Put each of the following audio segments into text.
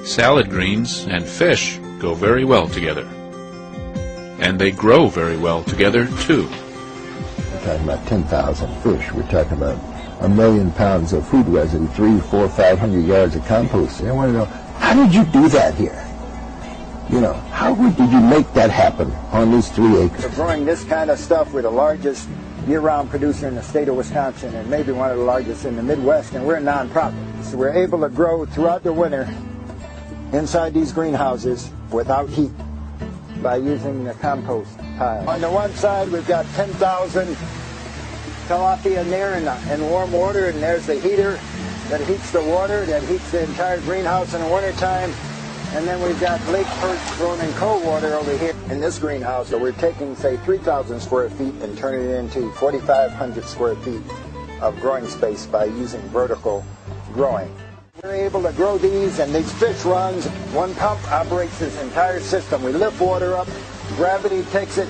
Salad greens and fish go very well together. And they grow very well together, too. We're talking about 10,000 fish. We're talking about 1 million pounds of food residue, 300, 400, 500 yards of compost. I want to know, how did you do that here? You know, how did you make that happen on these 3 acres? We're growing this kind of stuff. We're the largest year-round producer in the state of Wisconsin and maybe one of the largest in the Midwest, and we're a nonprofit. So we're able to grow throughout the winter inside these greenhouses without heat by using the compost pile. On the one side, we've got 10,000 tilapia in there in warm water, and there's the heater that heats the water, that heats the entire greenhouse in the wintertime. And then we've got lake perch grown in cold water over here in this greenhouse. So we're taking, say, 3,000 square feet and turning it into 4,500 square feet of growing space by using vertical growing. We're able to grow these, and these fish runs. One pump operates this entire system. We lift water up, gravity takes it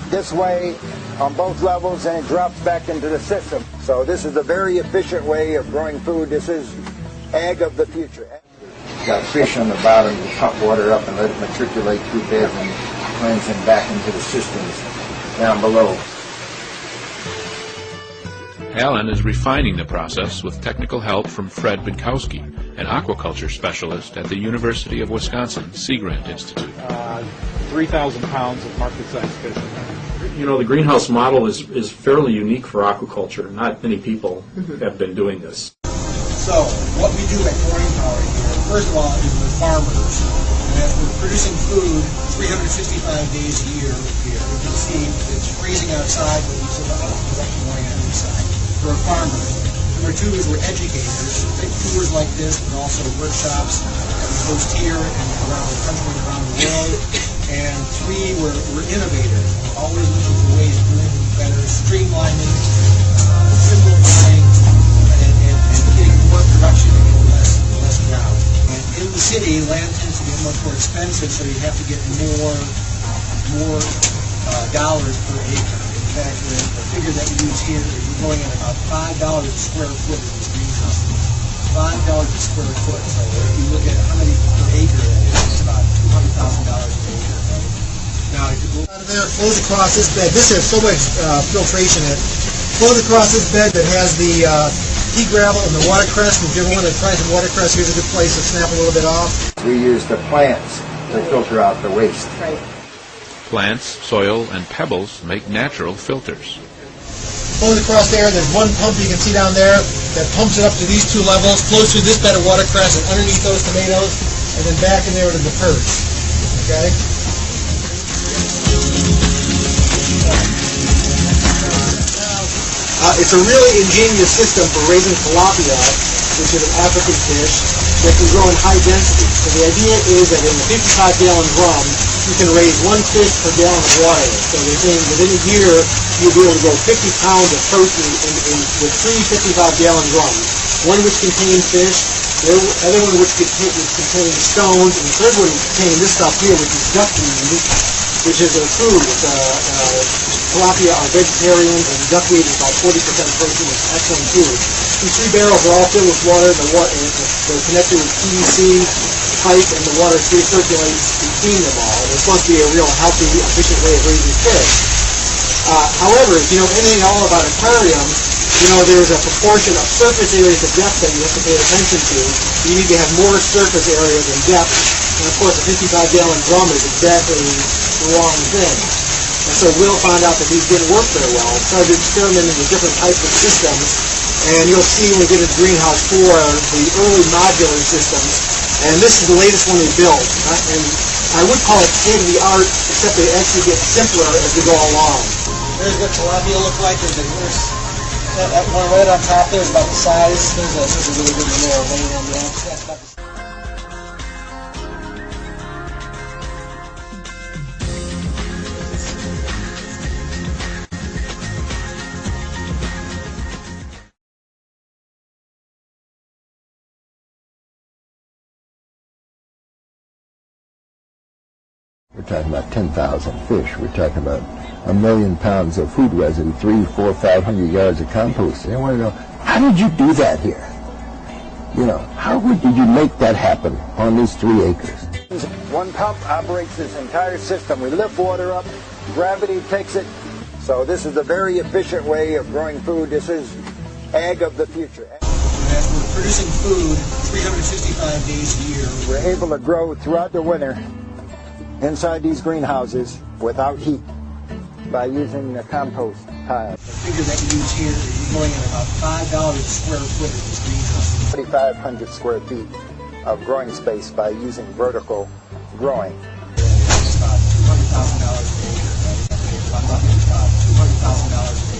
this way on both levels, and it drops back into the system. So this is a very efficient way of growing food. This is ag of the future. Got fish on the bottom. You pump water up and let it matriculate through beds and cleanse them back into the systems down below. Alan is refining the process with technical help from Fred Binkowski, an aquaculture specialist at the University of Wisconsin Sea Grant Institute. 3,000 pounds of market-sized fish. You know, the greenhouse model is fairly unique for aquaculture. Not many people have been doing this. So, what we do at Growing Power here, first of all, is we're farmers. And we're producing food 365 days a year here. You can see it's freezing outside, but we still have production going on inside. We're farmers. Number two is we're educators. Big tours like this, but also workshops that we host here and around the country and around the world. And three, we're innovators. We're always looking for ways of doing things better, streamlining, simplifying, and getting more production and less drought. And in the city, land tends to get much more expensive, so you have to get more dollars per acre. In fact, the figure that we use here is we're going at about $5 a square foot in this greenhouse. $5 a square foot. So if you look at how many per acre that is, it's about $200,000 per acre. Right? Now, if you go out of there, flows across this bed. This has so much filtration in it. Flows across this bed that has the pea gravel and the watercress. If you ever want to try some watercress, here's a good place to snap a little bit off. We use the plants to filter out the waste. Right. Plants, soil, and pebbles make natural filters. Flows across there, there's one pump you can see down there that pumps it up to these two levels, flows through this bed of watercress and underneath those tomatoes, and then back in there to the perch. Okay? It's a really ingenious system for raising tilapia, which is an African fish that can grow in high density. So the idea is that in a 55-gallon drum, you can raise 1 fish per gallon of water. So they're saying within a year, you'll be able to grow 50 pounds of protein with 3 55-gallon drums. One which contains fish, the other one which contains stones, and the third one containing this stuff here, which is duckweed, which is a food. Tilapia are vegetarians, and duckweed is about 40% protein. It's excellent food. These 3 barrels are all filled with water, and they're connected with PVC pipe, and the water recirculates between them all. And it's supposed to be a real healthy, efficient way of raising fish. However, if you know anything at all about aquariums, you know there's a proportion of surface area to depth that you have to pay attention to. You need to have more surface area than depth. And of course, a 55-gallon drum is exactly the wrong thing. And so Will found out that these didn't work very well. Started experimenting with different types of systems. And you'll see when we get into Greenhouse 4, the early modular systems. And this is the latest one we built. And I would call it state-of-the-art, except they actually get simpler as we go along. There's what tilapia look like. There's that one right on top there is about the size. There's a really good one there laying on the edge. That's about the size. We're talking about 10,000 fish. We're talking about 1 million pounds of food residue, 300, 400, 500 yards of compost. I want to know, how did you do that here? You know, did you make that happen on these 3 acres? One pump operates this entire system. We lift water up, gravity takes it. So this is a very efficient way of growing food. This is ag of the future. As we're producing food 365 days a year, We're able to grow throughout the winter inside these greenhouses without heat by using the compost pile. the figure that you use here is going at about $5 a square foot in this greenhouse. 2,500 square feet of growing space by using vertical growing. It's about $200,000 a acre. Right? About $200,000 a